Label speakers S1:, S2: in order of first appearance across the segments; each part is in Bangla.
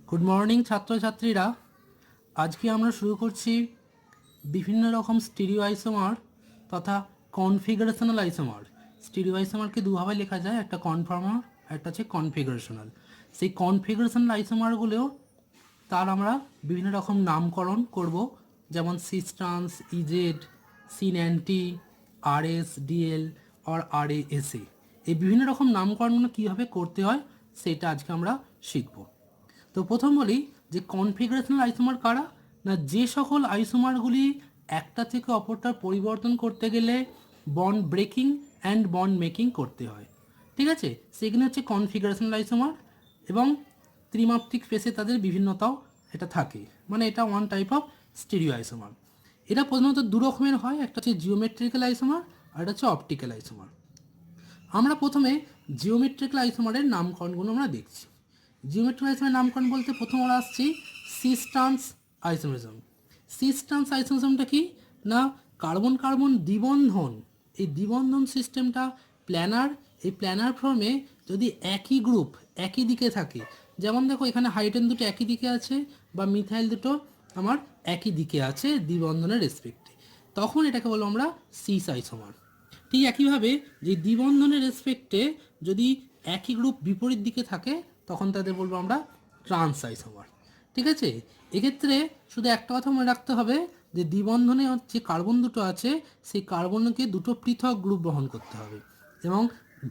S1: গুড মর্নিং ছাত্রছাত্রীরা। আজকে আমরা শুরু করছি বিভিন্ন রকম স্টিরিও আইসোমার তথা কনফিগারেশনাল আইসোমার। স্টিরিও আইসোমারকে দুভাবে লেখা যায়, একটা কনফর্মার, একটা হচ্ছে কনফিগারেশনাল। সেই কনফিগারেশনাল আইসোমারগুলো তার আমরা বিভিন্ন রকম নামকরণ করব, যেমন cis trans, E Z, syn anti, R S D L আর আর এস এ। এই বিভিন্ন রকম নামকরণগুলো কীভাবে করতে হয় সেটা আজকে আমরা শিখব। তো প্রথম বলি যে কনফিগারেশনাল আইসোমার কারা, না যে সকল আইসোমারগুলি একটা থেকে অপরটার পরিবর্তন করতে গেলে bond breaking and bond making করতে হয়, ঠিক আছে, সেখানে হচ্ছে কনফিগারেশনাল আইসোমার। এবং ত্রিমাত্রিক স্পেসে তাদের বিভিন্নতাও এটা থাকে, মানে এটা one type of stereo isomer. এটা প্রধানত দু রকমের হয়, একটা হচ্ছে জিওমেট্রিক্যাল আইসোমার আর একটা হচ্ছে অপটিক্যাল আইসোমার। আমরা প্রথমে জিওমেট্রিক্যাল আইসোমারের নামকরণগুলো আমরা দেখছি। জিওমেট্রিক আইসোমারের নামকরণ বলতে প্রথম আমরা আসছি cis trans isomerism. Cis trans আইসোমেরিজমটা কি, না কার্বন কার্বন দ্বিবন্ধন, এই দ্বিবন্ধন সিস্টেমটা প্ল্যানার। এই প্ল্যানার ফর্মে যদি একই গ্রুপ একই দিকে থাকে, যেমন দেখো এখানে হাইড্রোজেন দুটো একই দিকে আছে বা মিথাইল দুটো আমার একই দিকে আছে দ্বিবন্ধনের রেসপেক্টে, তখন এটাকে বলবো আমরা সিস আইসোমার। ঠিক একইভাবে যে দ্বিবন্ধনের রেসপেক্টে যদি একই গ্রুপ বিপরীত দিকে থাকে তখন তাদের বলবো আমরা ট্রান্স আইসোমার, ঠিক আছে। এক্ষেত্রে শুধু একটা কথা মনে রাখতে হবে যে দ্বিবন্ধনে যে কার্বন দুটো আছে সেই কার্বনকে দুটো পৃথক গ্রুপ বহন করতে হবে, এবং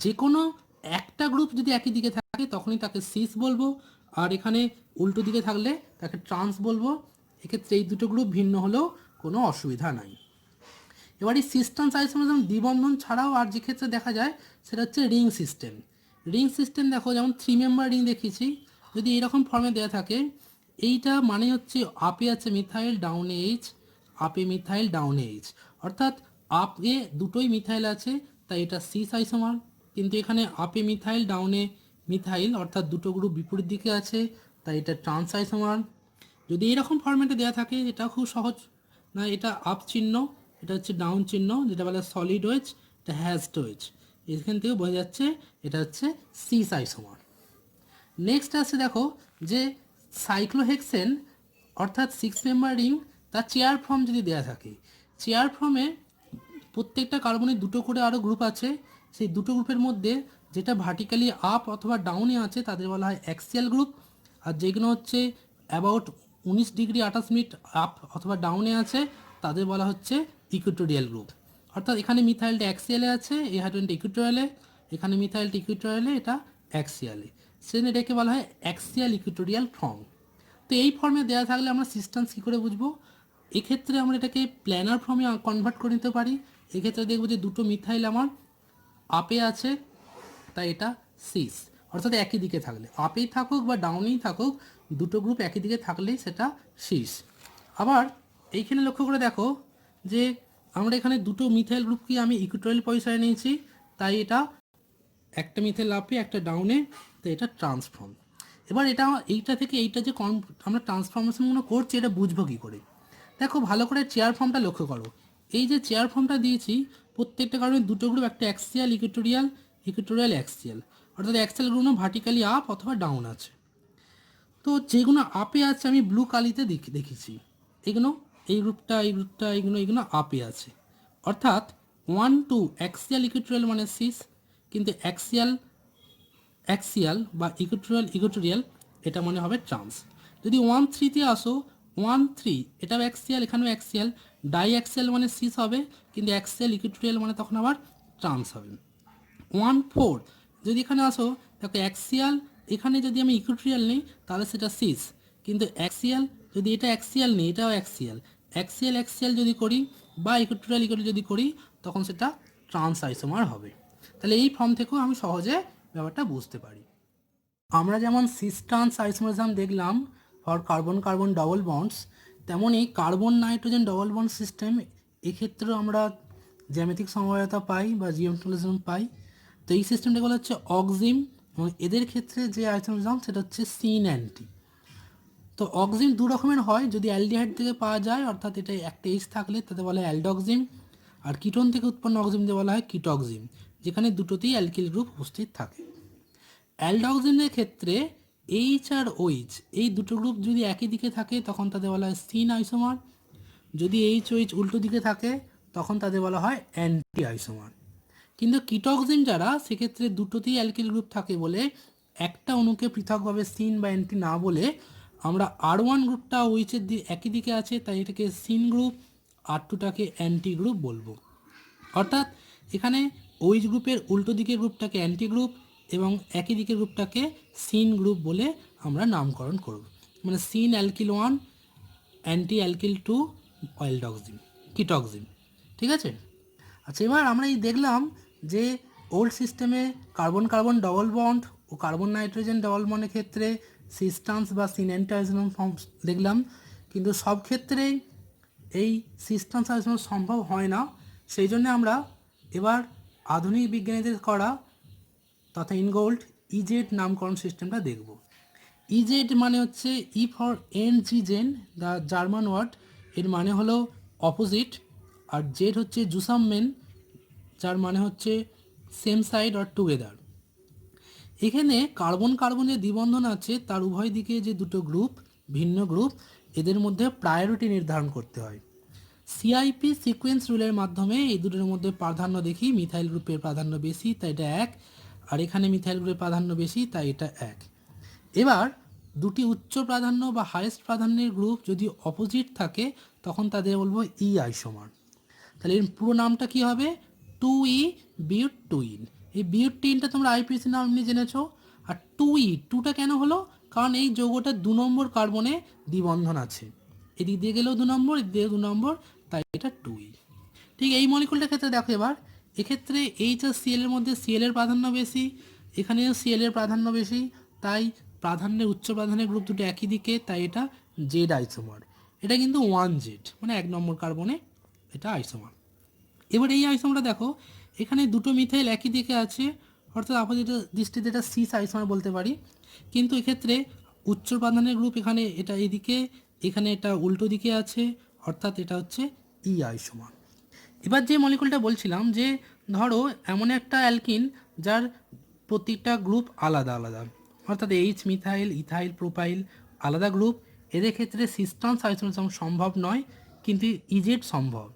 S1: যে কোনো একটা গ্রুপ যদি একই দিকে থাকে তখনই তাকে সিস বলবো, আর এখানে উল্টো দিকে থাকলে তাকে ট্রান্স বলবো। এক্ষেত্রে এই দুটো গ্রুপ ভিন্ন হলেও কোনো অসুবিধা নাই। এবার এই সিস্টেম আইসোমেরিজম দ্বিবন্ধন ছাড়াও আর যে ক্ষেত্রে দেখা যায় সেটা হচ্ছে রিং সিস্টেম। রিং সিস্টেম দেখো যেমন 3 মেম্বার রিং দেখেছি, যদি এরকম ফর্মে দেওয়া থাকে, এইটা মানে হচ্ছে আপে আছে মিথাইল, ডাউনে এইচ, আপে মিথাইল, ডাউনে এইচ, অর্থাৎ আপে দুটোই মিথাইল আছে তাই এটা সিস আইসোমার। কিন্তু এখানে আপে মিথাইল, ডাউনে মিথাইল, অর্থাৎ দুটো গ্রুপ বিপরীত দিকে আছে তাই এটা ট্রান্স আইসোমার। যদি এরকম ফরম্যাটে দেওয়া থাকে এটা খুব সহজ, না এটা আপ চিহ্ন, এটা হচ্ছে ডাউন চিহ্ন, যেটা বলে সলিড ওয়েজ, এটা হ্যাজড ওয়েজ, এখান থেকে বোঝা যাচ্ছে এটা হচ্ছে সিস আইসোমার। নেক্সট আছে দেখো যে সাইক্লোহেক্সেন অর্থাৎ 6 মেম্বার রিং, তার চেয়ার ফর্ম যদি দেওয়া থাকে, চেয়ার ফর্মে প্রত্যেকটা কার্বনের দুটো করে আরও গ্রুপ আছে, সেই দুটো গ্রুপের মধ্যে যেটা ভার্টিক্যালি আপ অথবা ডাউনে আছে তাদের বলা হয় অ্যাক্সিয়াল গ্রুপ, আর যেগুলো হচ্ছে অ্যাবাউট 19 ডিগ্রি 28 মিনিট আপ অথবা ডাউনে আছে তাদের বলা হচ্ছে ইকুইটোরিয়াল গ্রুপ। অর্থাৎ এখানে মিথাইলটা অ্যাক্সিয়ালে আছে, এই হাইড্রোজেনটা ইকুইটোরিয়ালে, এখানে মিথাইলটা ইকুইটোরিয়ালে, এটা অ্যাক্সিয়ালে, সেজন্য এটাকে বলা হয় অ্যাক্সিয়াল ইকুইটোরিয়াল ফর্ম। তো এই ফর্মে দেওয়া থাকলে আমরা সিস্টেন্স কী করে বুঝবো, এক্ষেত্রে আমরা এটাকে প্ল্যানার ফর্মে কনভার্ট করে নিতে পারি। এক্ষেত্রে দেখবো যে দুটো মিথাইল আমার আপে আছে তাই এটা সিস, অর্থাৎ একই দিকে থাকলে, আপেই থাকুক বা ডাউনেই থাকুক, দুটো গ্রুপ একই দিকে থাকলেই সেটা সিস। আবার এইখানে লক্ষ্য করে দেখো যে আমরা এখানে দুটো মিথাইল গ্রুপকে আমি ইকুইটোরিয়াল পজিশনে নিয়েছি তাই এটা একটা মিথাইল আপে একটা ডাউনে, তো এটা ট্রান্সফর্ম। এবার এটা এইটা থেকে এইটা যে আমরা ট্রান্সফরমেশনগুলো করছি এটা বুঝবো কী করে, দেখো ভালো করে চেয়ার ফর্মটা লক্ষ্য করো। এই যে চেয়ার ফর্মটা দিয়েছি প্রত্যেকটা কারণে দুটো গ্রুপ, একটা অ্যাক্সিয়াল ইকুইটোরিয়াল, ইকুইটোরিয়াল অ্যাক্সিয়াল, অর্থাৎ অ্যাক্সিয়াল গ্রুপও ভার্টিক্যালি আপ অথবা ডাউন আছে। তো যেগুলো আপে আছে আমি ব্লু কালিতে দেখেছি, এগুলো এই গ্রুপটা এই গ্রুপটা এগুলো এগুলো আপে আছে, অর্থাৎ 1 2 অ্যাক্সিয়াল ইকুইটোরিয়াল মানে সিস, কিন্তু অ্যাক্সিয়াল অ্যাক্সিয়াল বা ইকুইটোরিয়াল ইকুইটোরিয়াল এটা মনে হবে ট্রান্স। যদি 1 3-তে আসো, 1 3 এটাও অ্যাক্সিয়াল, এখানেও অ্যাক্সিয়াল, ডাই অ্যাক্সিয়াল মানে সিস হবে, কিন্তু অ্যাক্সিয়াল ইকুইটোরিয়াল মানে তখন আবার ট্রান্স হবে। 1 4 যদি এখানে আসো দেখো অ্যাক্সিয়াল, এখানে যদি আমি ইকুইটোরিয়াল নিই তাহলে সেটা সিস, কিন্তু অ্যাক্সিয়াল যদি এটা অ্যাক্সিয়াল নিই এটাও অ্যাক্সিয়াল, অ্যাক্সিয়াল অ্যাক্সিয়াল যদি করি বা ইকুইটোরিয়াল ইকুইটোরিয়াল যদি করি তখন সেটা ট্রান্স আইসোমার হবে। তাহলে এই ফর্ম থেকেও আমি সহজে ব্যাপারটা বুঝতে পারি। আমরা যেমন সিস ট্রান্স আইসোমেরিজম দেখলাম for carbon carbon double bonds, তেমনই carbon nitrogen double bond system, এক্ষেত্রেও আমরা জ্যামিতিক সমবায়তা পাই বা জিওমেট্রিজম পাই। তো এই সিস্টেমটা বলা হচ্ছে অক্সিম, এবং এদের ক্ষেত্রে যে আইসোমেরিজম সেটা হচ্ছে সিন অ্যান্টি। তো অক্সিম দু রকমের হয়, যদি অ্যালডিহাইড থেকে পাওয়া যায় অর্থাৎ এটা একটা এইচ থাকলে তাতে বলা হয় অ্যালডক্সিম, আর কিটোন থেকে উৎপন্ন অক্সিম দিয়ে বলা হয় কিটক্সিম, যেখানে দুটোতেই অ্যালকিল গ্রুপ উপস্থিত থাকে। অ্যালডক্সিনের ক্ষেত্রে এইচ আর ওইচ এই দুটো গ্রুপ যদি একই দিকে থাকে তখন তাদের বলা হয় সিন আইসোমার, যদি এইচ ওইচ উল্টো দিকে থাকে তখন তাদের বলা হয় অ্যান্টি আইসোমার। কিন্তু কিটক্সিন যারা সেক্ষেত্রে দুটোতেই অ্যালকিল গ্রুপ থাকে বলে একটা অণুকে পৃথকভাবে সিন বা অ্যান্টি না বলে আমরা R1 গ্রুপটা ওইচের একই দিকে আছে তাই এটাকে সিন গ্রুপ, R2টাকে অ্যান্টি গ্রুপ বলবো। অর্থাৎ এখানে ওইচ গ্রুপের উল্টো দিকের গ্রুপটাকে অ্যান্টি গ্রুপ এবং একই দিকের গ্রুপটাকে সিন গ্রুপ বলে আমরা নামকরণ করব। মানে সিন অ্যালকিল 1 অ্যান্টি অ্যালকিল 2 অয়েলডক্সিন কিটক্সিন। ঠিক আছে। আচ্ছা, এবার আমরা এই দেখলাম যে ওল্ড সিস্টেমে কার্বন কার্বন ডবল বন্ড ও কার্বন নাইট্রোজেন ডবল বন্ডের ক্ষেত্রে সিস্টান্স বা সিন অ্যান্টি আইসোমার ফর্ম দেখলাম, কিন্তু সব ক্ষেত্রেই এই সিস্টান্স আইসোমার সম্ভব হয় না। সেই জন্য আমরা এবার আধুনিক বিজ্ঞানীদের করা তথা ইনগোল্ড ইজেড নামকরণ সিস্টেমটা দেখব। ইজেড মানে হচ্ছে ই ফর এনজিজেন, দ্য জার্মান ওয়ার্ড, এর মানে হলো অপোজিট, আর জেড হচ্ছে জুসামমেন, যার মানে হচ্ছে সেম সাইড অর টুগেদার। এখানে কার্বন কার্বন যে দ্বিবন্ধন আছে তার উভয় দিকে যে দুটো গ্রুপ ভিন্ন গ্রুপ এদের মধ্যে প্রায়োরিটি নির্ধারণ করতে হয়। সিআইপি সিকোয়েন্স রুলের মাধ্যমে এই দুটোর মধ্যে প্রাধান্য দেখি, মিথাইল গ্রুপের প্রাধান্য বেশি তাই এটা 1, আর এখানে মিথাইল গ্রুপের প্রাধান্য বেশি তাই এটা 1। এবার দুটি উচ্চ প্রাধান্য বা হাইয়েস্ট প্রাধান্যের গ্রুপ যদি অপোজিট থাকে তখন তাদের বলবো ই আইসোমার। তাহলে এর পুরো নামটা কি হবে? 2E butene. এই বিউটিনটা তোমরা আইপিসি নাম নিয়ে জেনেছো। আর 2E, 2টা কেন হলো? কারণ এই যৌগটা 2 নম্বর কার্বনে দ্বিবন্ধন আছে, এদিক দিয়ে গেলেও 2 নম্বর, এদিক দিয়ে 2 নম্বর, তাই এটা 2E। ঠিক এই মলিকুলটার ক্ষেত্রে দেখো এবার, এক্ষেত্রে এইচ আর সিএল এর মধ্যে সিএল এর প্রাধান্য বেশি, এখানেও সিএল এর প্রাধান্য বেশি, তাই প্রাধান্যের উচ্চ প্রাধান্যের গ্রুপ দুটো একই দিকে, তাই এটা জেড আইসোমার। এটা কিন্তু 1Z মানে 1 নম্বর কার্বনে এটা আইসোমার। এবার এই আইসোমারটা দেখো, এখানে দুটো মিথাইল একই দিকে আছে, অর্থাৎ অপোজিট দৃষ্টিতে এটা সিস আইসোমার বলতে পারি। কিন্তু এক্ষেত্রে উচ্চ প্রাধান্যের গ্রুপ এখানে এটা এদিকে, এখানে এটা উল্টো দিকে আছে, অর্থাৎ এটা হচ্ছে ই আইসোমার। এবার যে মলিকুলটা বলছিলাম যে ধরো এমন একটা অ্যালকিন যার প্রত্যেকটা গ্রুপ আলাদা আলাদা, অর্থাৎ এইচ মিথাইল ইথাইল প্রোপাইল আলাদা গ্রুপ, এদের ক্ষেত্রে সিস্টান্স আইসোমেরিজম সম্ভব নয়, কিন্তু ইজেড সম্ভব।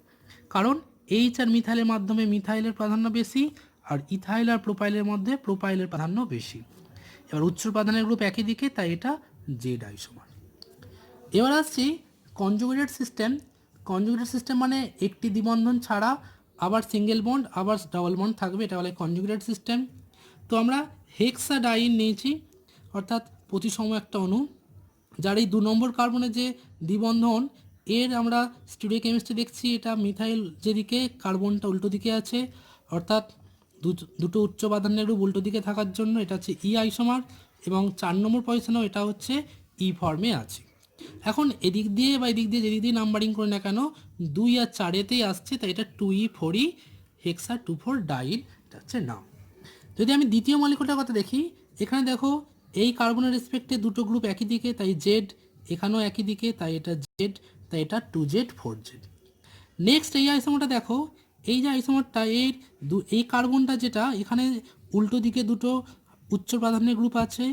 S1: কারণ এইচ আর মিথাইলের মাধ্যমে মিথাইলের প্রাধান্য বেশি, আর ইথাইল আর প্রোপাইলের মধ্যে প্রোপাইলের প্রাধান্য বেশি। এবার উচ্চ প্রাধান্যের গ্রুপ একই দিকে, তাই এটা জেড আইসোমার। এবার আসছি কনজুগেটেড সিস্টেম। কনজুগেটেড সিস্টেম মানে একটি দ্বিবন্ধন ছাড়া আবার সিঙ্গেল বন্ড আবার ডাবল বন্ড থাকবে, এটা বলে কনজুগেটেড সিস্টেম। তো আমরা হেক্সাডাইন নিয়েছি, অর্থাৎ প্রতিসম একটা অণু, যার এই 2 নম্বর কার্বনের যে দ্বিবন্ধন, এর আমরা স্টিরিও কেমিস্ট্রি দেখছি এটা মিথাইল যেদিকে কার্বনটা উল্টো দিকে আছে, অর্থাৎ দুটো উচ্চ প্রাধান্যের গ্রুপ উল্টো দিকে থাকার জন্য এটা হচ্ছে ই আইসোমার, এবং 4 নম্বর পজিশনেও এটা হচ্ছে ই ফর্মে আছে। এখন এদিক দিয়ে বা এদিক দিয়ে যেদিক দিয়ে নাম্বারিং করে না কেন 2 আর 4-এতেই আসছে, তাই এটা 2E4E হেক্সা 2,4 ডাইন, এটা হচ্ছে নাম। যদি আমি দ্বিতীয় মলিকুলটার কথা দেখি, এখানে দেখো এই কার্বনের রেসপেক্টে দুটো গ্রুপ একই দিকে, তাই জেড, এখানেও একই দিকে, তাই এটা জেড, তাই এটা 2Z 4Z। নেক্সট এই আইসোমারটা দেখো, এই যে আইসোমারটা এই কার্বনটা যেটা এখানে উল্টো দিকে দুটো উচ্চ প্রাধান্যের গ্রুপ আছে,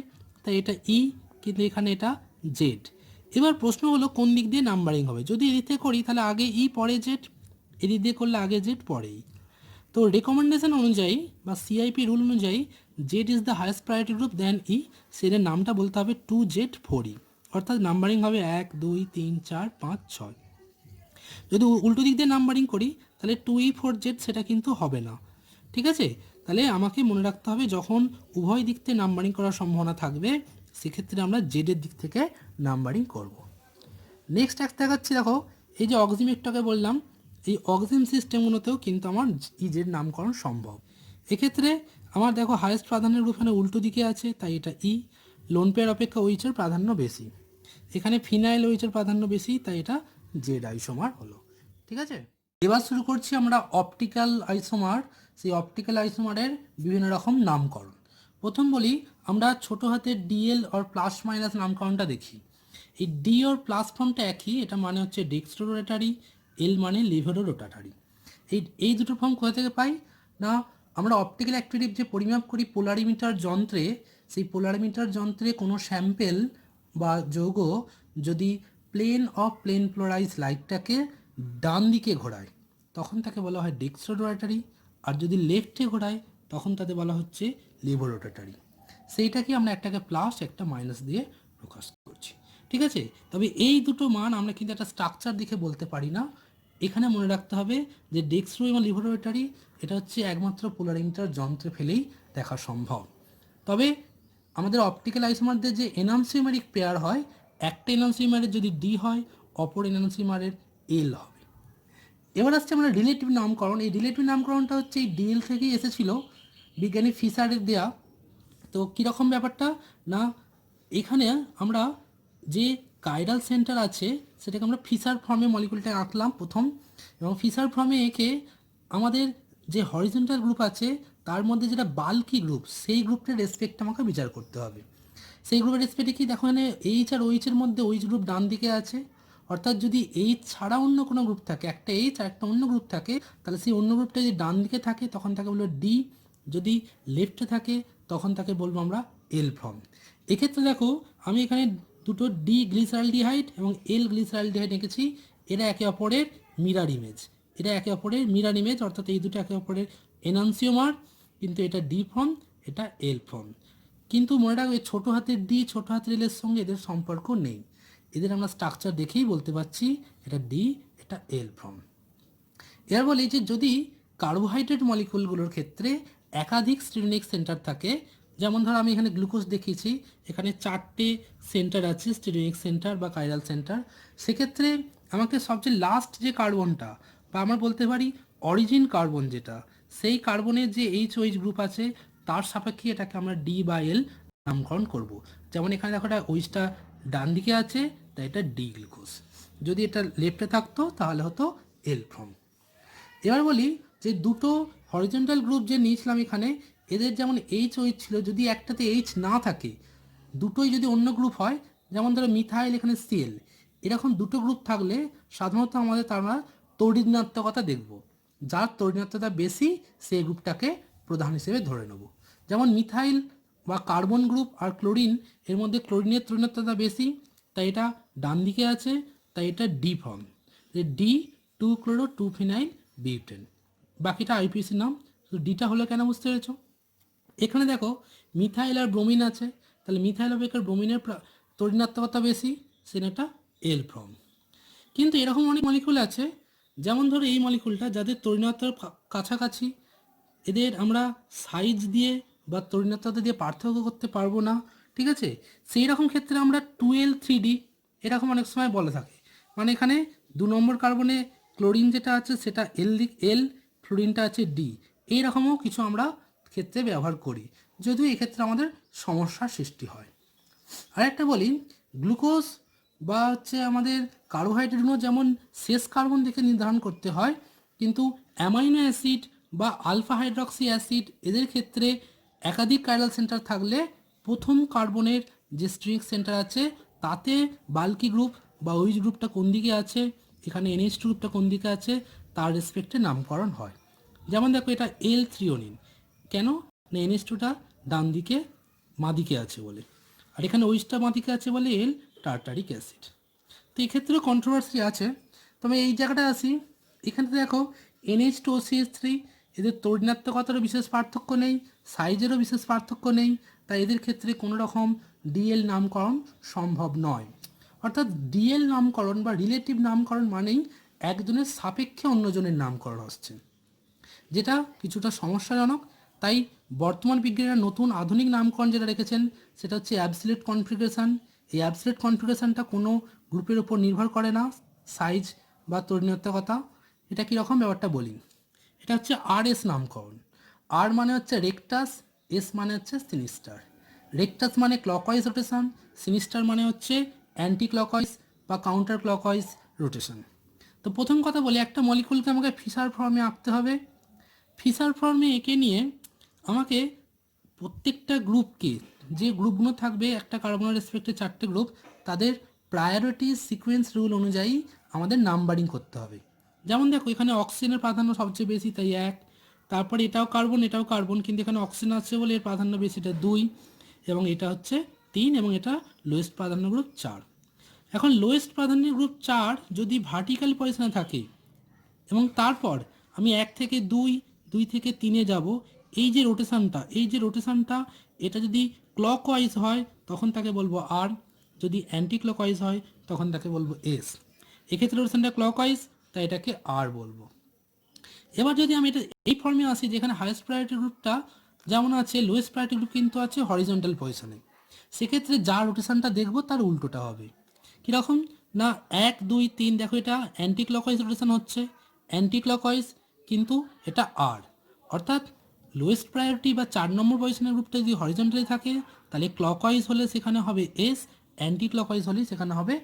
S1: তাই এটা ই, কিন্তু এখানে এটা জেড। এবার প্রশ্ন হলো কোন দিক দিয়ে নাম্বারিং হবে। যদি এদিক থেকে করি তাহলে আগে ই পরে জেড, এদিক দিয়ে করলে আগে জেড পরেই। তো রেকমেন্ডেশন অনুযায়ী বা সিআইপি রুল অনুযায়ী Z is the highest priority group then E, সেটার নামটা বলতে হবে 2Z 4E, অর্থাৎ নাম্বারিং হবে 1 2 3 4 5 6। যদি উল্টো দিক দিয়ে নাম্বারিং করি তাহলে 2E4Z সেটা কিন্তু হবে না। ঠিক আছে, তাহলে আমাকে মনে রাখতে হবে যখন উভয় দিক থেকে নাম্বারিং করার সম্ভাবনা থাকবে সেক্ষেত্রে আমরা জেডের দিক থেকে নাম্বারিং করব। নেক্সট এক দেখাচ্ছি, দেখো এই যে অক্সিম একটাকে বললাম, এই অক্সিম সিস্টেমগুলোতেও কিন্তু আমার ইজের নামকরণ সম্ভব। এক্ষেত্রে আমার দেখো হাইয়েস্ট প্রাধান্যের গ্রুপ এখানে উল্টো দিকে আছে, তাই এটা ই। লোন পেয়ার অপেক্ষা ওইচের প্রাধান্য বেশি, এখানে ফিনাইল ওইচের প্রাধান্য বেশি, তাই এটা জেড আইসোমার হলো। ঠিক আছে, এবার শুরু করছি আমরা অপটিক্যাল আইসোমার। সেই অপটিক্যাল আইসোমারের বিভিন্ন রকম নামকরণ। প্রথম বলি আমরা ছোট হাতের ডিএল অর প্লাস মাইনাস নামকরণটা দেখি। এই ডি ওর প্লাস ফর্মটা একই, এটা মানে হচ্ছে ডেক্সট্রো রোটারি, এল মানে লিভেরো রোটারি। এই দুটো ফর্ম কোথা থেকে পাই না, আমরা অপটিক্যাল অ্যাক্টিভিটি যে পরিমাপ করি পোলারিমিটার যন্ত্রে, সেই পোলারিমিটার যন্ত্রে কোনো স্যাম্পেল বা যৌগ যদি প্লেন পোলারাইজ লাইটটাকে ডান দিকে ঘোরায় তখন তাকে বলা হয় ডেক্সট্রো রোটারি, আর যদি লেফটে ঘোরায় তখন তাতে বলা হচ্ছে লেভো রোটারি। সেইটাকে আমরা একটাকে প্লাস একটা মাইনাস দিয়ে প্রকাশ করছি, ঠিক আছে। তবে এই দুটো মান আমরা কিন্তু একটা স্ট্রাকচার দেখে বলতে পারি না। এখানে মনে রাখতে হবে যে ডেক্সট্রো এবং লেভো রোটারি এটা হচ্ছে একমাত্র পোলারিমিটার যন্ত্রে ফেলেই দেখা সম্ভব। তবে আমাদের অপটিক্যাল আইসোমারদের যে এনানসিওমেরিক পেয়ার হয়, একটা এনানসিওমারের যদি ডি হয় অপর এনানসিওমারের এল হবে। এবার আসছে আমরা রিলেটিভ নামকরণ। এই রিলেটিভ নামকরণটা হচ্ছে এই ডিএল থেকেই এসেছিল, বিজ্ঞানী ফিশারের দেয়া। তো কীরকম ব্যাপারটা না, এখানে আমরা যে কাইরাল সেন্টার আছে সেটাকে আমরা ফিশার ফর্মে মলিকুলটা আঁকলাম প্রথম, এবং ফিশার ফর্মে এঁকে আমাদের যে হরিজন্টাল গ্রুপ আছে তার মধ্যে যেটা বাল্কি গ্রুপ সেই গ্রুপটার রেসপেক্ট আমাকে বিচার করতে হবে। সেই গ্রুপের রেসপেক্টে কি দেখো, এখানে এইচ আর ওইচের মধ্যে ওইচ গ্রুপ ডান দিকে আছে, অর্থাৎ যদি এইচ ছাড়া অন্য কোনো গ্রুপ থাকে, একটা এইচ আর একটা অন্য গ্রুপ থাকে, তাহলে সেই অন্য গ্রুপটা যদি ডান দিকে থাকে তখন তাকে বলবো ডি, যদি লেফটে থাকে তখন তাকে বলবো আমরা এল ফর্ম। এক্ষেত্রে দেখো আমি এখানে দুটো ডি গ্লিসারালডিহাইড এবং এল গ্লিসারালডিহাইড এঁকেছি, এরা একে অপরের মিরার ইমেজ, অর্থাৎ এই দুটো একে অপরের এনানসিওমার, কিন্তু এটা ডি ফর্ম এটা এল ফর্ম। কিন্তু মনে রাখবে ছোটো হাতের ডি ছোটো হাতের এলের সঙ্গে এদের সম্পর্ক নেই, এদের আমরা স্ট্রাকচার দেখেই বলতে পারছি এটা ডি এটা এল ফর্ম। এর বলি যে যদি কার্বোহাইড্রেট মলিকুলগুলোর ক্ষেত্রে একাধিক স্টিরিওনিক সেন্টার থাকে, যেমন ধরো আমি এখানে গ্লুকোজ দেখিয়েছি, এখানে 4টে সেন্টার আছে স্টিরিওনিক সেন্টার বা কাইরাল সেন্টার, সেক্ষেত্রে আমাকে সবচেয়ে লাস্ট যে কার্বনটা বা আমরা বলতে পারি অরিজিন কার্বন যেটা, সেই কার্বনের যে এইচ গ্রুপ আছে তার সাপেক্ষে এটাকে আমরা ডি বা এল নামকরণ করব। যেমন এখানে দেখো এটা ওইচটা ডান দিকে আছে তাই এটা ডি গ্লুকোজ, যদি এটা লেফটে থাকতো তাহলে হতো এল ফর্ম। এবার বলি যে দুটো হরিজন্টাল গ্রুপ যে নিয়েছিলাম এখানে, এদের যেমন এইচ ছিল, যদি একটাতে এইচ না থাকে দুটোই যদি অন্য গ্রুপ হয়, যেমন ধরো মিথাইল এখানে সিএল, এরকম দুটো গ্রুপ থাকলে সাধারণত আমাদের তারা তড়িৎ-ঋণাত্মকতা দেখব, যার তড়িৎ-ঋণাত্মকতা বেশি সেই গ্রুপটাকে প্রধান হিসেবে ধরে নেব। যেমন মিথাইল বা কার্বন গ্রুপ আর ক্লোরিন, এর মধ্যে ক্লোরিনের তড়িৎ-ঋণাত্মকতা বেশি, তাই এটা ডান দিকে আছে, তাই এটা D form, D 2-chloro-2-phenyl butane. বাকিটা আইপিসি নাম, শুধু ডিটা হলো কেন বুঝতে পেরেছো। এখানে দেখো মিথাইল আর ব্রোমিন আছে, তাহলে মিথাইল অপেক্ষা ব্রোমিনের তড়িৎ-ঋণাত্মকতা বেশি, সেটা এল ফর্ম। কিন্তু এরকম অনেক মলিকুল আছে, যেমন ধরো এই মলিকুলটা যাদের তড়িৎ-ঋণাত্মকতা কাছাকাছি, এদের আমরা সাইজ দিয়ে বা তড়িৎ-ঋণাত্মকতা দিয়ে পার্থক্য করতে পারবো না, ঠিক আছে। সেই রকম ক্ষেত্রে আমরা 2L3D এরকম অনেক সময় বলে থাকে, মানে এখানে 2 নম্বর কার্বনে ক্লোরিন যেটা আছে সেটা এল, ফ্লোরিনটা আছে ডি, এইরকমও কিছু আমরা ক্ষেত্রে ব্যবহার করি, যদিও এক্ষেত্রে আমাদের সমস্যার সৃষ্টি হয়। আরেকটা বলি, গ্লুকোজ বা হচ্ছে আমাদের কার্বোহাইড্রেটগুলো যেমন শেষ কার্বন দেখে নির্ধারণ করতে হয়, কিন্তু অ্যামাইনো অ্যাসিড বা আলফা হাইড্রক্সি অ্যাসিড এদের ক্ষেত্রে একাধিক কাইরাল সেন্টার থাকলে প্রথম কার্বনের যে স্ট্রিং সেন্টার আছে তাতে বাল্কি গ্রুপ বা ওইচ গ্রুপটা কোন দিকে আছে, এখানে NH2 গ্রুপটা কোন দিকে আছে তার রেসপেক্টে নামকরণ হয়। যেমন দেখো এটা এল থ্রিওনিন, কেন না NH2টা ডান দিকে মা দিকে আছে বলে, আর এখানে ওইচটা বাঁ দিকে আছে বলে এল টার্টারিক অ্যাসিড। তো এক্ষেত্রে কন্ট্রোভার্সি আছে, তবে এই জায়গাটা আসি, এখানে দেখো NH2OCH3 এদের তড়িৎ-ঋণাত্মকতারও বিশেষ পার্থক্য নেই, সাইজেরও বিশেষ পার্থক্য নেই, তাই এদের ক্ষেত্রে কোনো রকম ডিএল নামকরণ সম্ভব নয়। অর্থাৎ ডিএল নামকরণ বা রিলেটিভ নামকরণ মানেই একজনের সাপেক্ষে অন্যজনের নামকরণ হচ্ছে, যেটা কিছুটা সমস্যাজনক। তাই বর্তমান বিজ্ঞানীরা নতুন আধুনিক নামকরণ যেটা রেখেছেন সেটা হচ্ছে অ্যাবসলিউট কনফিগারেশন। এই অ্যাবসলিউট কনফিগারেশনটা কোনো গ্রুপের উপর নির্ভর করে না, সাইজ বা তড়িৎ-ঋণাত্মকতা। এটা কীরকম ব্যাপারটা বলি, এটা হচ্ছে RS নামকরণ। আর মানে হচ্ছে রেকটাস, এস মানে হচ্ছে সিনিস্টার। রেকটাস মানে ক্লকওয়াইজ রোটেশন, সিনিস্টার মানে হচ্ছে অ্যান্টি ক্লকওয়াইজ বা কাউন্টার ক্লকওয়াইজ রোটেশন। তো প্রথম কথা বলি, একটা মলিকুলকে আমাকে ফিশার ফর্মে আঁকতে হবে। ফিশার ফর্মে এঁকে নিয়ে আমাকে প্রত্যেকটা গ্রুপকে, যে গ্রুপগুলো থাকবে একটা কার্বনের রেসপেক্টে 4টে গ্রুপ, তাদের প্রায়োরিটি সিকোয়েন্স রুল অনুযায়ী আমাদের নাম্বারিং করতে হবে। যেমন দেখো এখানে অক্সিজেনের প্রাধান্য সবচেয়ে বেশি, তাই 1, তারপরে এটাও কার্বন কিন্তু এখানে অক্সিজেন আছে বলে এর প্রাধান্য বেশি, এটা 2, এবং এটা হচ্ছে 3 এবং এটা লোয়েস্ট প্রাধান্য গ্রুপ 4। এখন লোয়েস্ট প্রাধান্য গ্রুপ 4 যদি ভার্টিক্যাল পজিশনে থাকে এবং তারপর আমি 1 থেকে 2, 2 থেকে 3-এ যাব, এই যে রোটেশনটা এটা যদি ক্লকওয়াইজ হয় তখন তাকে বলবো আর, যদি অ্যান্টি ক্লকওয়াইজ হয় তখন তাকে বলবো এস। এক্ষেত্রে রোটেশনটা ক্লকওয়াইজ, তাই এটাকে আর বলবো। এবার যদি আমি এটা এই ফর্মে আসি যেখানে হাইয়েস্ট প্রায়োরিটি গ্রুপটা যেমন আছে, লোয়েস্ট প্রায়োরিটি গ্রুপ কিন্তু আছে হরিজন্টাল পজিশনে, সেক্ষেত্রে যা রোটেশনটা দেখবো তার উল্টোটা হবে। কীরকম না, 1 2 3 দেখো এটা অ্যান্টি ক্লকওয়াইজ রোটেশন হচ্ছে, অ্যান্টি ক্লকওয়াইজ, কিন্তু এটা আর, অর্থাৎ লোয়েস্ট প্রায়োরিটি বা 4 নম্বর পজিশনের গ্রুপটা যদি হরিজন্টালি থাকে তাহলে ক্লকওয়াইজ হলে সেখানে হবে এস, অ্যান্টি ক্লকওয়াইজ হলে সেখানে হবে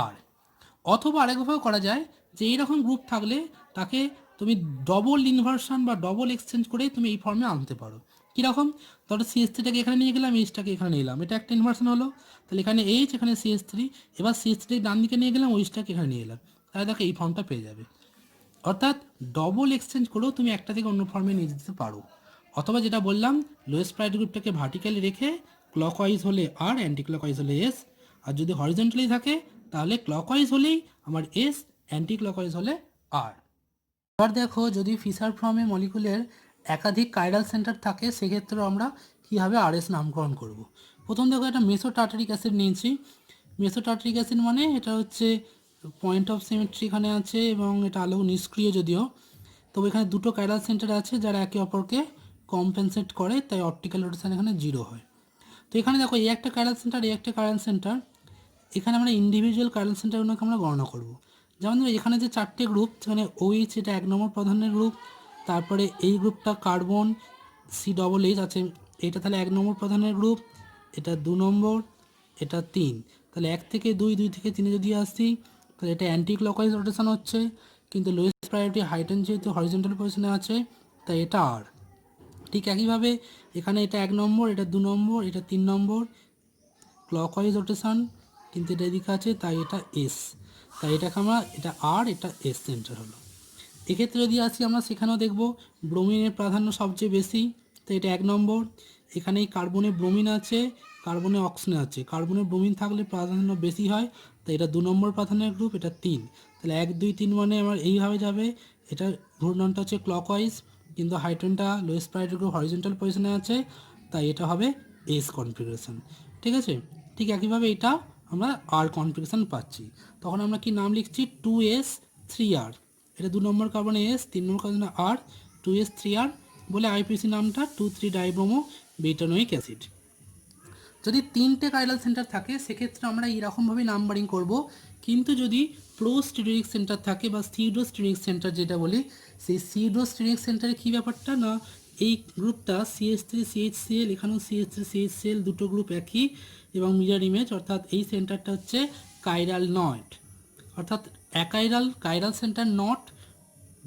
S1: আর। অথবা আরেকভাবেও করা যায় যে এইরকম গ্রুপ থাকলে তাকে তুমি ডবল ইনভার্সন বা ডবল এক্সচেঞ্জ করে তুমি এই ফর্মে আনতে পারো। কীরকম, ধরো সিএস3টাকে এখানে নিয়ে গেলাম, এইচটাকে এখানে নিয়ে এলাম, এটা একটা ইনভার্সন হলো, তাহলে এখানে এইচ, এখানে সিএস3, এবার সিএস3 ডান দিকে নিয়ে গেলাম, ওইচটাকে এখানে নিয়ে এলাম, তাহলে দেখো এই ফর্মটা পেয়ে যাবে। অর্থাৎ ডবল এক্সচেঞ্জ করেও তুমি একটা থেকে অন্য ফর্মে নিয়ে যেতে পারো। অথবা যেটা বললাম, লোয়েস্ট প্রায়োরিটি গ্রুপটাকে ভার্টিক্যালি রেখে ক্লকওয়াইজ হলে আর, অ্যান্টি ক্লকওয়াইজ হলে এস, আর যদি হরিজন্টালি থাকে তাহলে ক্লকওয়াইজ হলেই আমার এস, অ্যান্টি ক্লকওয়াইজ হলে আর। এবার দেখো যদি ফিশার ফর্মে মলিকুলের একাধিক কাইরাল সেন্টার থাকে সেক্ষেত্রে আমরা কীভাবে আরএস নামকরণ করব। প্রথম দেখো একটা মেসোটার্টারিক অ্যাসিড নিয়েছি। মেসোটার্টারিক অ্যাসিড মানে এটা হচ্ছে পয়েন্ট অফ সিমেট্রি এখানে আছে এবং এটা আলো নিষ্ক্রিয় যদিও, তবে এখানে দুটো কাইরাল সেন্টার আছে যারা একে অপরকে কম্পেনসেট করে, তাই অপটিক্যাল রোটেশন এখানে 0 হয়। তো এখানে দেখো এই একটা কাইরাল সেন্টার, এই একটা কাইরাল সেন্টার, এখানে আমরা ইন্ডিভিজুয়াল কাইরাল সেন্টারগুলোকে আমরা গণনা করব। যেমন ধরো এখানে যে 4টে গ্রুপ, সেখানে ওইচ এটা 1 নম্বর প্রাধান্যের গ্রুপ, তারপরে এই গ্রুপটা কার্বন COOH আছে, এটা তাহলে 1 নম্বর প্রাধান্যের গ্রুপ, এটা 2 নম্বর, এটা 3, তাহলে 1 থেকে 2, 2 থেকে 3 যদি আসি তাহলে এটা অ্যান্টি ক্লকওয়াইজ রোটেশন হচ্ছে, কিন্তু লোয়েস্ট প্রায়োরিটি হাইড্রোজেন যেহেতু হরিজন্টাল পজিশনে আছে তাই এটা আর। ঠিক একইভাবে এখানে এটা 1 নম্বর, এটা 2 নম্বর, এটা 3 নম্বর, ক্লকওয়াইজ রোটেশন, কিন্তু এটা এদিকে আছে তাই এটা এস, তাই এটাকে আমরা, এটা আর, এটা এস সেন্টার হলো। এক্ষেত্রে যদি আসি আমরা সেখানেও দেখব ব্রোমিনের প্রাধান্য সবচেয়ে বেশি, তো এটা 1 নম্বর, এখানে কার্বনে ব্রোমিন আছে, কার্বনে অক্সিজেন আছে, কার্বনে ব্রোমিন থাকলে প্রাধান্য বেশি হয়, তো এটা 2 নম্বর প্রাধান্যের গ্রুপ, এটা 3, তাহলে 1 2 3 মানে আমার এইভাবে যাবে, এটা ঘূর্ণনটা হচ্ছে ক্লকওয়াইজ, কিন্তু হাইড্রোজেনটা লোয়েস্ট প্রায়োরিটি গ্রুপ হরিজন্টাল পজিশনে আছে, তাই এটা হবে এস কনফিগারেশন। ঠিক আছে, ঠিক একইভাবে এটা আমরা আর কনফিগারেশন পাচ্ছি, তখন আমরা কি নাম লিখছি 2s3r, এটা 2 নম্বর কার্বনে এস, 3 নম্বর কার্বনে আর, 2s3r বলে আইপিসি নামটা 2,3-ডাইব্রোমো বেটানোয়িক অ্যাসিড। যদি 3টে কাইরাল সেন্টার থাকে সেক্ষেত্রে আমরা এইরকমভাবে নাম্বারিং করব, কিন্তু যদি প্রোস্টেরিক সেন্টার থাকে বা সিউডোস্টেরিক সেন্টার যেটা বলি, সেই সিউডোস্টেরিক সেন্টারে কী ব্যাপারটা না, এই গ্রুপটা CH3CHCl, এখানেও CH3CHCl, দুটো গ্রুপ একই এবং মিরর ইমেজ, অর্থাৎ এই সেন্টারটা হচ্ছে কাইরাল নট, অর্থাৎ chiral centre not,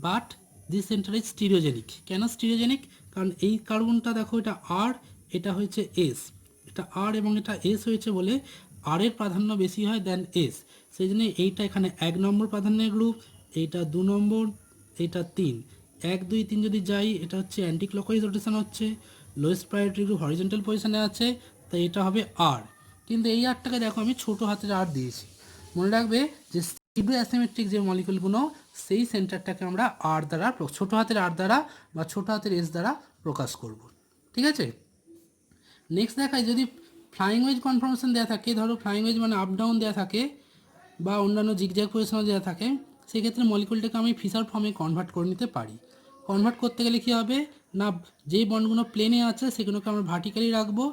S1: but this centre is stereogenic. কেন স্টিরিওজেনিক, কারণ এই কার্বনটা দেখো এটা আর, এটা হয়েছে এস, এটা আর এবং এটা এস হয়েছে বলে আর এর প্রাধান্য বেশি হয় দেন এস, সেই জন্য এইটা এখানে 1 নম্বর প্রাধান্যের গ্রুপ, এইটা 2 নম্বর, এইটা 3, 1 2 3 যদি যাই এটা হচ্ছে অ্যান্টি ক্লকওয়াইজ রোটেশন হচ্ছে, লোয়েস্ট প্রায়োরিটি গ্রুপ হরিজন্টাল পজিশনে আছে, তাই এটা হবে আর। কিন্তু এই আরটাকে দেখো আমি ছোটো হাতের আর দিয়েছি, মনে রাখবে যে সিউডো অ্যাসিমেট্রিক যে মলিকুলগুলো সেই সেন্টারটাকে আমরা আর দ্বারা, ছোটো হাতের আর দ্বারা বা ছোটো হাতের এস দ্বারা প্রকাশ করব। ঠিক আছে, নেক্সট দেখায় যদি ফ্লাইং ওয়েজ কনফার্মেশন দেওয়া থাকে, ধরো ফ্লাইং ওয়েজ মানে আপ ডাউন দেওয়া থাকে বা অন্যান্য জিগজ্যাগ পজিশনে দেওয়া থাকে, সেক্ষেত্রে মলিকুলটাকে আমি ফিশার ফর্মে কনভার্ট করে নিতে পারি। কনভার্ট করতে গেলে কী হবে না, যেই বন্ডগুলো প্লেনে আছে সেগুলোকে আমরা ভার্টিক্যালি রাখবো,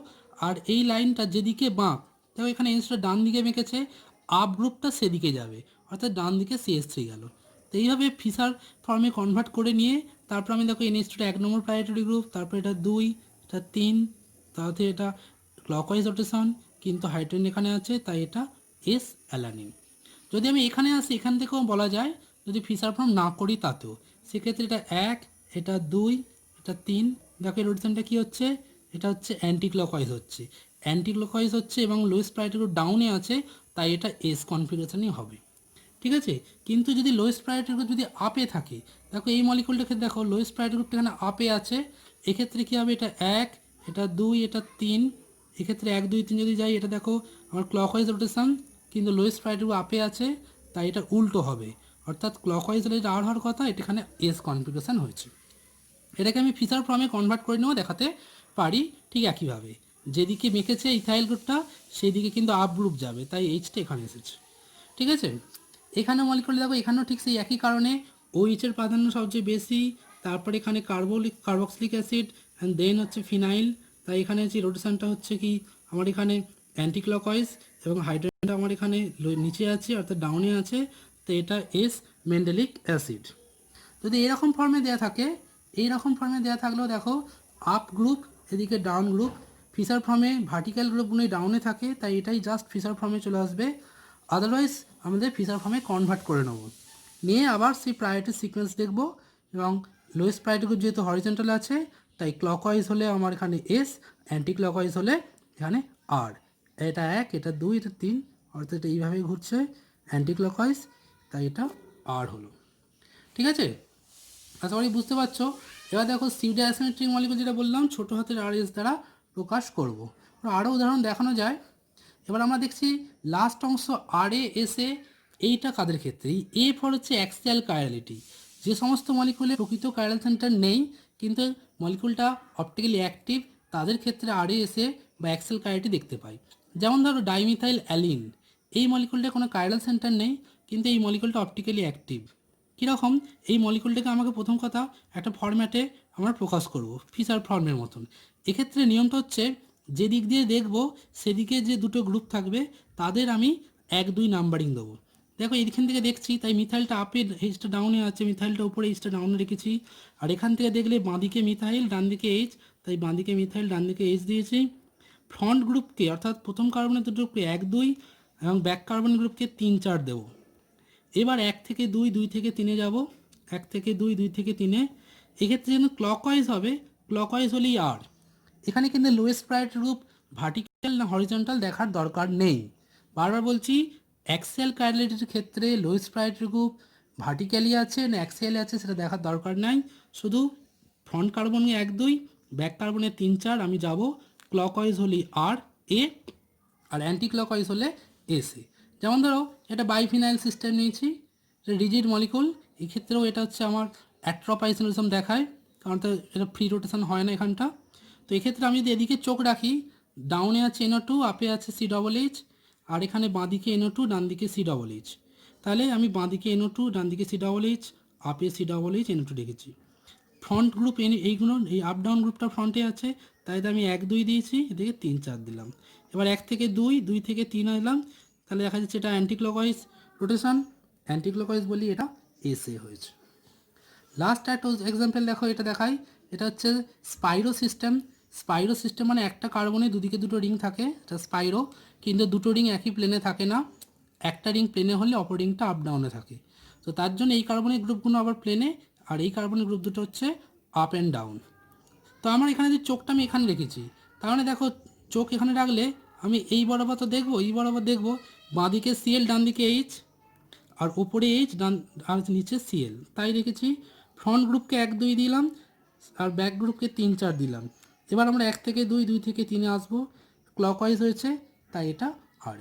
S1: আর এই লাইনটা যেদিকে বাঁক, দেখো এখানে এনসটা ডান দিকে বেঁকেছে, আপ গ্রুপটা সেদিকে যাবে, অর্থাৎ ডান দিকে CH3 গেল। তো এইভাবে ফিশার ফর্মে কনভার্ট করে নিয়ে তারপর আমি দেখো NH2টা 1 নম্বর প্রায়োরিটি গ্রুপ, তারপর এটা 2, এটা 3, তাতে এটা ক্লকওয়াইজ রোটেশন, কিন্তু হাইড্রোজেন এখানে আছে তাই এটা এস অ্যালানিন। যদি আমি এখানে আসি, এখান থেকেও বলা যায় যদি ফিশার ফর্ম না করি তাতেও, সেক্ষেত্রে এটা 1, এটা 2, এটা 3, দেখো এই রোটেশনটা কী হচ্ছে, এটা হচ্ছে অ্যান্টি ক্লকওয়াইজ হচ্ছে, অ্যান্টি ক্লকওয়াইজ হচ্ছে এবং লোয়েস্ট প্রায়োরিটি গ্রুপ ডাউনে আছে, তাই এটা এস কনফিগারেশনই হবে। ঠিক আছে, কিন্তু যদি লোয়েস্ট প্রায়োরিটি গ্রুপ যদি আপে থাকে, দেখো এই মলিকুলটাকে দেখো লোয়েস্ট প্রায়োরিটি গ্রুপটা এখানে আপে আছে, এক্ষেত্রে কী হবে, এটা 1, এটা 2, এটা 3, এক্ষেত্রে 1 2 3 যদি যাই, এটা দেখো আমার ক্লকওয়াইজ রোটেশন, কিন্তু লোয়েস্ট প্রায়োরিটি গ্রুপ আপে আছে, তাই এটা উল্টো হবে। অর্থাৎ ক্লকওয়াইজ হলে এটা আর হওয়ার কথা, এটা এখানে এস কনফিগারেশন হয়েছে। এটাকে আমি ফিচার ফর্মে কনভার্ট করে নেবো, দেখাতে পারি ঠিক একইভাবে। যেদিকে মেখেছে ইথাইল গ্রুপটা সেই দিকে কিন্তু আপ গ্রুপ যাবে, তাই এইচটা এখানে এসেছে। ঠিক আছে, এখানে মলিকুল দেখো, এখানেও ঠিক সেই একই কারণে ওইচের প্রাধান্য সবচেয়ে বেশি। তারপরে এখানে কার্বক্সিলিক অ্যাসিড অ্যান্ড দেন হচ্ছে ফিনাইল, তাই এখানে যে রোটেশনটা হচ্ছে কি আমার এখানে অ্যান্টি ক্লকওয়াইজ, এবং হাইড্রোজেনটা আমার এখানে নিচে আছে অর্থাৎ ডাউনে আছে, তো এটা এস মেন্ডেলিক অ্যাসিড। যদি এরকম ফর্মে দেওয়া থাকে, এইরকম ফর্মে দেওয়া থাকলেও দেখো আপ গ্রুপ এদিকে ডাউন গ্রুপ, ফিচার ফর্মে ভার্টিক্যাল গ্রুপগুলোই ডাউনে থাকে, তাই এটাই জাস্ট ফিচার ফর্মে চলে আসবে। আদারওয়াইজ আমাদের ফিচার ফর্মে কনভার্ট করে নেব, নিয়ে আবার সেই প্রায়োরিটি সিকোয়েন্স দেখব। এবং লোয়েস্ট প্রায়োরিটি গ্রুপ যেহেতু হরিজেন্টাল আছে, তাই ক্লকওয়াইজ হলে আমার এখানে এস, অ্যান্টি ক্লকওয়াইজ হলে এখানে আর। এটা 1, এটা 2, এটা 3, অর্থাৎ এটা এইভাবেই ঘুরছে অ্যান্টি ক্লকওয়াইজ, তাই এটা আর হলো। ঠিক আছে, আশা করি বুঝতে পারছো। এবার দেখো সিউডো অ্যাসিমেট্রিক মলিকুল যেটা বললাম ছোটো হাতের আর এস দ্বারা প্রকাশ করব। আরও উদাহরণ দেখানো যায়। এবার আমরা দেখছি লাস্ট অংশ আর এ এস এ, এইটা কাদের ক্ষেত্রে? এ ফর হচ্ছে অ্যাক্সিয়াল কাইরালিটি, যে সমস্ত মলিকুলে প্রকৃত কাইরাল সেন্টার নেই কিন্তু মলিকুলটা অপটিক্যালি অ্যাক্টিভ, তাদের ক্ষেত্রে আর এ এস এ বা অ্যাক্সিয়াল কাইরালিটি দেখতে পাই। যেমন ধরো ডাইমিথাইল অ্যালিন, এই মলিকুলটা কোনো কাইরাল সেন্টার নেই কিন্তু এই মলিকুলটা অপটিক্যালি অ্যাক্টিভ। কীরকম? এই মলিকুলটাকে আমাকে প্রথম কথা একটা ফরম্যাটে আমরা প্রকাশ করব, ফিচার ফর্মের মতন। এক্ষেত্রে নিয়মটা হচ্ছে যে দিক দিয়ে দেখব সেদিকে যে দুটো গ্রুপ থাকবে তাদের আমি 1 2 নাম্বারিং দেবো। দেখো এইখান থেকে দেখছি, তাই মিথাইলটা আপে এইচটা ডাউনে আছে, মিথাইলটা উপরে এইচটা ডাউনে রেখেছি। আর এখান থেকে দেখলে বাঁদিকে মিথাইল ডান দিকে এইচ, তাই বাঁদিকে মিথাইল ডান দিকে এইচ দিয়েছি। ফ্রন্ট গ্রুপকে অর্থাৎ প্রথম কার্বনের দুটো গ্রুপকে 1 2 এবং ব্যাক কার্বন গ্রুপকে 3 4 দেবো। এবার 1 থেকে 2 2 থেকে 3-এ যাব, 1 থেকে 2 2 থেকে 3-এ। এক্ষেত্রে যেন ক্লকওয়াইজ হবে, ক্লকওয়াইজ হলেই আর। এখানে কিন্তু লোয়েস্ট প্রায়োরিটি গ্রুপ ভার্টিক্যাল না হরিজন্টাল দেখার দরকার নেই। বারবার বলছি, অ্যাক্সিয়াল কাইরালিটির ক্ষেত্রে লোয়েস্ট প্রায়োরিটি গ্রুপ ভার্টিক্যালি আছে না অ্যাক্সিয়ালি আছে সেটা দেখার দরকার নাই। শুধু ফ্রন্ট কার্বনে 1 2, ব্যাক কার্বনে 3 4 আমি যাব। ক্লকওয়াইজ হলেই আর এ, আর অ্যান্টি ক্লকওয়াইজ হলে এসে। যেমন ধরো এটা বাইফিনাইল সিস্টেম নিয়েছি, এটা রিজিড মলিকুল, এক্ষেত্রেও এটা হচ্ছে আমার অ্যাট্রোপাইসিনিজম দেখায়, কারণ তো এটা ফ্রি রোটেশন হয় না এখানটা। তো এক্ষেত্রে আমি যদি এদিকে চোখ রাখি, ডাউনে আছে NO2, আপে আছে COOH, আর এখানে বাঁদিকে NO2, ডান দিকে COOH। তাহলে আমি বাঁদিকে NO2, ডান দিকে COOH, আপে COOH NO2 রেখেছি। ফ্রন্ট গ্রুপ এইগুলো, এই আপ ডাউন গ্রুপটা ফ্রন্টে আছে, তাই আমি 1 2 দিয়েছি, এদিকে 3 4 দিলাম। এবার 1 থেকে 2 2 থেকে 3 দিলাম, তাহলে দেখা যাচ্ছে এটা anti clockwise rotation, anti clockwise বলি এটা এসে হয়েছে। লাস্ট একটা এক্সাম্পল দেখো, এটা দেখাই। এটা হচ্ছে স্পাইরো সিস্টেম। স্পাইরো সিস্টেম মানে একটা কার্বনে দুদিকে দুটো রিং থাকে, এটা স্পাইরো, কিন্তু দুটো রিং একই প্লেনে থাকে না, একটা রিং প্লেনে হলে অপর রিংটা আপ ডাউনে থাকে। তো তার জন্য এই কার্বনের গ্রুপগুলো আবার প্লেনে, আর এই কার্বনের গ্রুপ দুটো হচ্ছে আপ অ্যান্ড ডাউন। তো আমার এখানে যে চোখটা আমি এখানে রেখেছি, তার মানে দেখো চোখ এখানে রাখলে আমি এই বরাবর তো দেখবো, এই বরাবর দেখবো, বাঁদিকে Cl ডান দিকে এইচ, আর ওপরে এইচ ডান আর নিচে Cl, তাই রেখেছি। ফ্রন্ট গ্রুপকে 1 2 দিলাম, আর ব্যাক গ্রুপকে 3 4 দিলাম। এবার আমরা 1 থেকে 2 2 থেকে 3-এ আসবো, ক্লকওয়াইজ হয়েছে, তাই এটা আর।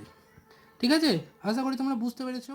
S1: ঠিক আছে, আশা করি তোমরা বুঝতে পেরেছো।